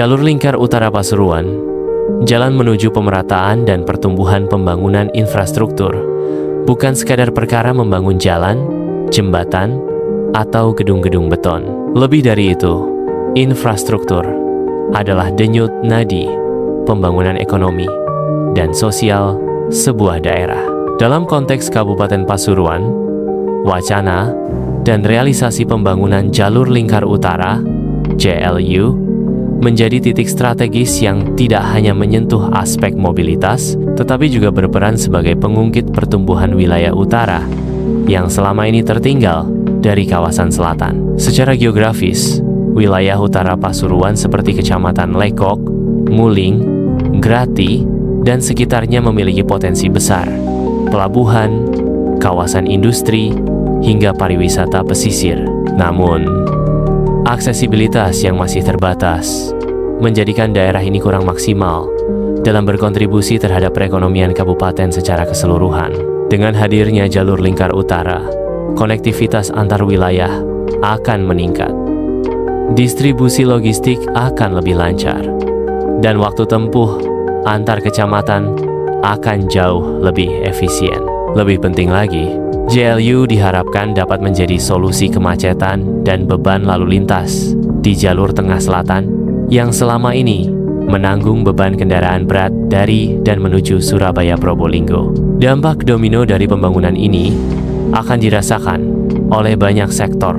Jalur Lingkar Utara Pasuruan, jalan menuju pemerataan dan pertumbuhan pembangunan infrastruktur, bukan sekadar perkara membangun jalan, jembatan, atau gedung-gedung beton. Lebih dari itu, infrastruktur adalah denyut nadi pembangunan ekonomi dan sosial sebuah daerah. Dalam konteks Kabupaten Pasuruan, wacana dan realisasi pembangunan Jalur Lingkar Utara (JLU) menjadi titik strategis yang tidak hanya menyentuh aspek mobilitas, tetapi juga berperan sebagai pengungkit pertumbuhan wilayah utara yang selama ini tertinggal dari kawasan selatan. Secara geografis, wilayah utara Pasuruan seperti Kecamatan Lekok, Muling, Grati, dan sekitarnya memiliki potensi besar. Pelabuhan, kawasan industri, hingga pariwisata pesisir. Namun, aksesibilitas yang masih terbatas menjadikan daerah ini kurang maksimal dalam berkontribusi terhadap perekonomian kabupaten secara keseluruhan. Dengan hadirnya Jalur Lingkar Utara, konektivitas antar wilayah akan meningkat. Distribusi logistik akan lebih lancar, dan waktu tempuh antar kecamatan akan jauh lebih efisien. Lebih penting lagi, JLU diharapkan dapat menjadi solusi kemacetan dan beban lalu lintas di jalur tengah selatan yang selama ini menanggung beban kendaraan berat dari dan menuju Surabaya Probolinggo. Dampak domino dari pembangunan ini akan dirasakan oleh banyak sektor.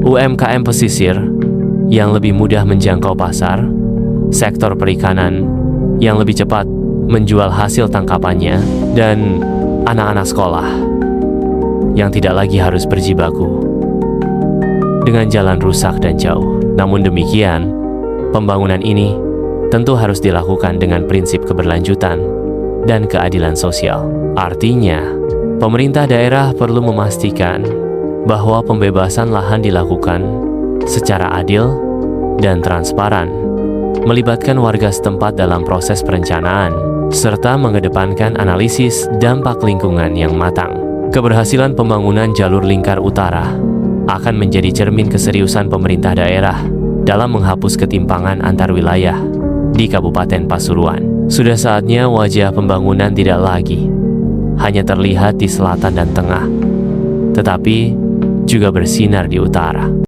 UMKM pesisir yang lebih mudah menjangkau pasar, sektor perikanan yang lebih cepat menjual hasil tangkapannya, dan anak-anak sekolah yang tidak lagi harus berjibaku dengan jalan rusak dan jauh. Namun demikian, pembangunan ini tentu harus dilakukan dengan prinsip keberlanjutan dan keadilan sosial. Artinya, pemerintah daerah perlu memastikan bahwa pembebasan lahan dilakukan secara adil dan transparan, melibatkan warga setempat dalam proses perencanaan, serta mengedepankan analisis dampak lingkungan yang matang. Keberhasilan pembangunan Jalur Lingkar Utara akan menjadi cermin keseriusan pemerintah daerah dalam menghapus ketimpangan antar wilayah di Kabupaten Pasuruan. Sudah saatnya wajah pembangunan tidak lagi hanya terlihat di selatan dan tengah, tetapi juga bersinar di utara.